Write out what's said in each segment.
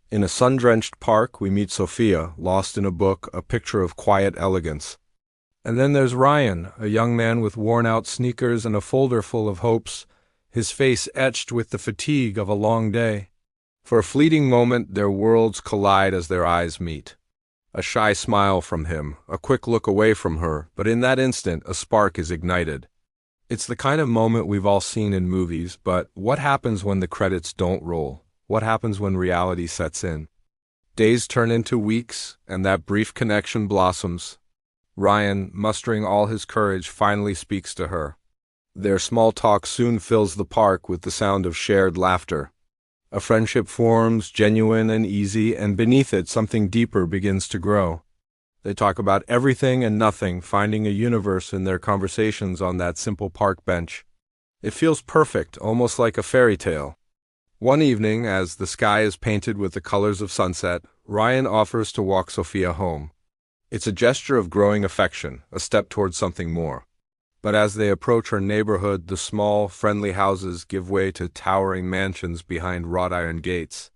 In a sun-drenched park, we meet Sophia, lost in a book, a picture of quiet elegance. And then there's Ryan, a young man with worn-out sneakers and a folder full of hopes, his face etched with the fatigue of a long day. For a fleeting moment, their worlds collide as their eyes meet. A shy smile from him, a quick look away from her, but in that instant, a spark is ignited. It's the kind of moment we've all seen in movies, but what happens when the credits don't roll? What happens when reality sets in? Days turn into weeks, and that brief connection blossoms. Ryan, mustering all his courage, finally speaks to her. Their small talk soon fills the park with the sound of shared laughter. A friendship forms, genuine and easy, and beneath it something deeper begins to grow. They talk about everything and nothing, finding a universe in their conversations on that simple park bench. It feels perfect, almost like a fairy tale. One evening, as the sky is painted with the colors of sunset, Ryan offers to walk Sophia home. It's a gesture of growing affection, a step towards something more. But as they approach her neighborhood, the small, friendly houses give way to towering mansions behind wrought iron gates.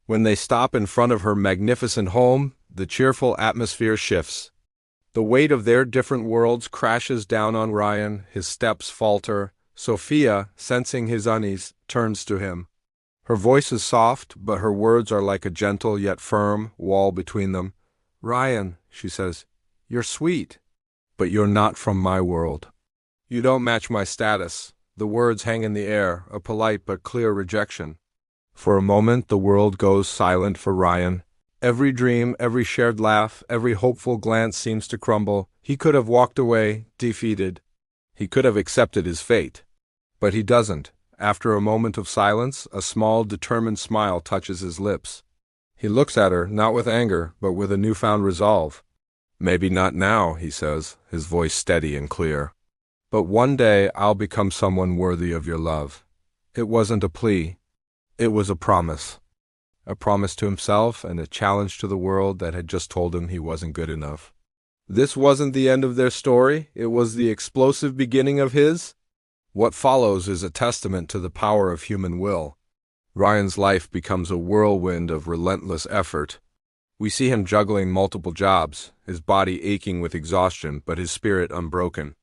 When they stop in front of her magnificent home, the cheerful atmosphere shifts. The weight of their different worlds crashes down on Ryan, his steps falter. Sophia, sensing his unease, turns to him. Her voice is soft, but her words are like a gentle yet firm wall between them. "Ryan," she says, "you're sweet, but you're not from my world. You don't match my status." The words hang in the air, a polite but clear rejection. For a moment, the world goes silent for Ryan. Every dream, every shared laugh, every hopeful glance seems to crumble. He could have walked away, defeated. He could have accepted his fate. But he doesn't. After a moment of silence, a small, determined smile touches his lips. He looks at her, not with anger, but with a newfound resolve. "Maybe not now," he says, his voice steady and clear. "But one day I'll become someone worthy of your love." It wasn't a plea. It was a promise. A promise to himself and a challenge to the world that had just told him he wasn't good enough. This wasn't the end of their story. It was the explosive beginning of his. What follows is a testament to the power of human will. Ryan's life becomes a whirlwind of relentless effort. We see him juggling multiple jobs, his body aching with exhaustion, but his spirit unbroken.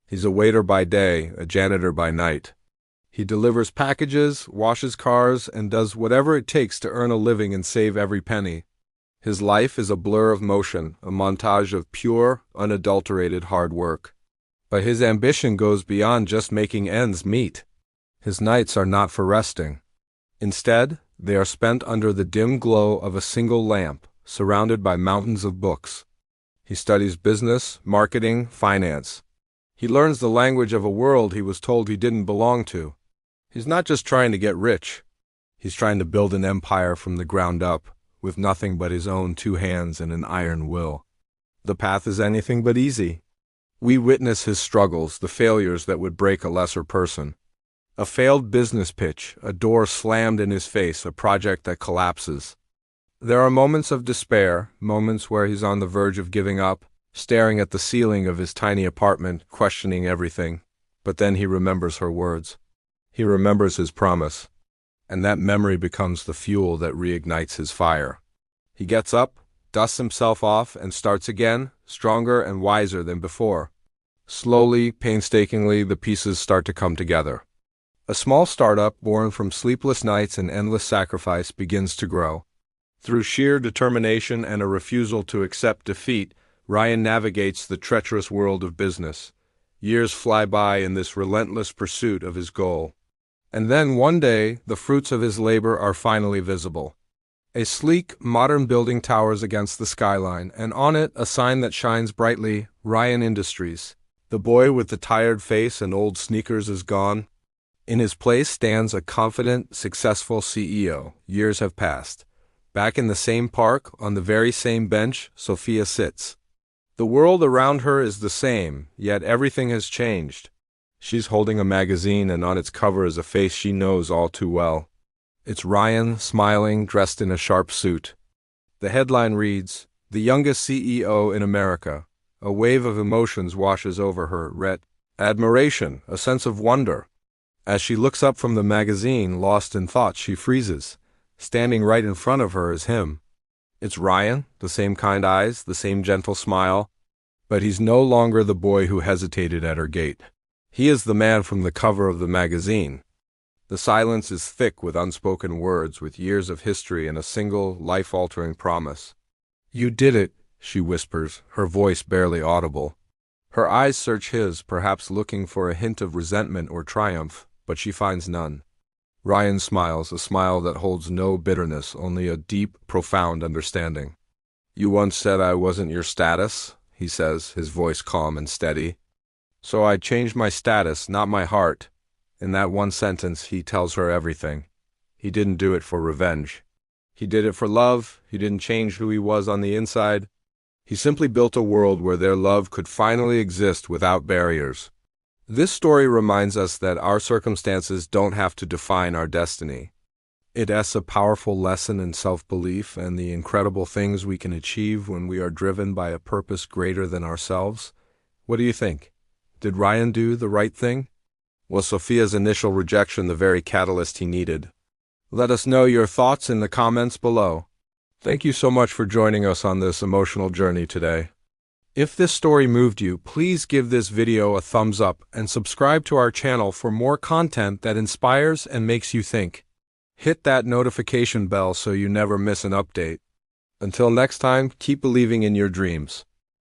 He's a waiter by day, a janitor by night. He delivers packages, washes cars, and does whatever it takes to earn a living and save every penny. His life is a blur of motion, a montage of pure, unadulterated hard work. But his ambition goes beyond just making ends meet. His nights are not for resting. Instead, they are spent under the dim glow of a single lamp, surrounded by mountains of books. He studies business, marketing, finance. He learns the language of a world he was told he didn't belong to. He's not just trying to get rich. He's trying to build an empire from the ground up, with nothing but his own 2 hands and an iron will. The path is anything but easy. We witness his struggles, the failures that would break a lesser person. A failed business pitch, a door slammed in his face, a project that collapses. There are moments of despair, moments where he's on the verge of giving up, staring at the ceiling of his tiny apartment, questioning everything. But then he remembers her words. He remembers his promise. And that memory becomes the fuel that reignites his fire. He gets up, dusts himself off, and starts again, stronger and wiser than before. Slowly, painstakingly, the pieces start to come together. A small startup, born from sleepless nights and endless sacrifice, begins to grow. Through sheer determination and a refusal to accept defeat, Ryan navigates the treacherous world of business. Years fly by in this relentless pursuit of his goal. And then one day, the fruits of his labor are finally visible. A sleek, modern building towers against the skyline, and on it a sign that shines brightly, Ryan Industries. The boy with the tired face and old sneakers is gone. In his place stands a confident, successful CEO. Years have passed. Back in the same park, on the very same bench, Sophia sits. The world around her is the same, yet everything has changed. She's holding a magazine, and on its cover is a face she knows all too well. It's Ryan, smiling, dressed in a sharp suit. The headline reads, "The youngest CEO in America." A wave of emotions washes over her, admiration, a sense of wonder. As she looks up from the magazine, lost in thought, she freezes. Standing right in front of her is him. It's Ryan, the same kind eyes, the same gentle smile, but he's no longer the boy who hesitated at her gate. He is the man from the cover of the magazine. The silence is thick with unspoken words, with years of history and a single, life-altering promise. "You did it," she whispers, her voice barely audible. Her eyes search his, perhaps looking for a hint of resentment or triumph, but she finds none. Ryan smiles, a smile that holds no bitterness, only a deep, profound understanding. "You once said I wasn't your status," he says, his voice calm and steady. "So I changed my status, not my heart." In that one sentence, he tells her everything. He didn't do it for revenge. He did it for love. He didn't change who he was on the inside. He simply built a world where their love could finally exist without barriers. This story reminds us that our circumstances don't have to define our destiny. It's a powerful lesson in self-belief and the incredible things we can achieve when we are driven by a purpose greater than ourselves. What do you think? Did Ryan do the right thing? Was Sophia's initial rejection the very catalyst he needed? Let us know your thoughts in the comments below. Thank you so much for joining us on this emotional journey today. If this story moved you, please give this video a thumbs up and subscribe to our channel for more content that inspires and makes you think. Hit that notification bell so you never miss an update. Until next time, keep believing in your dreams.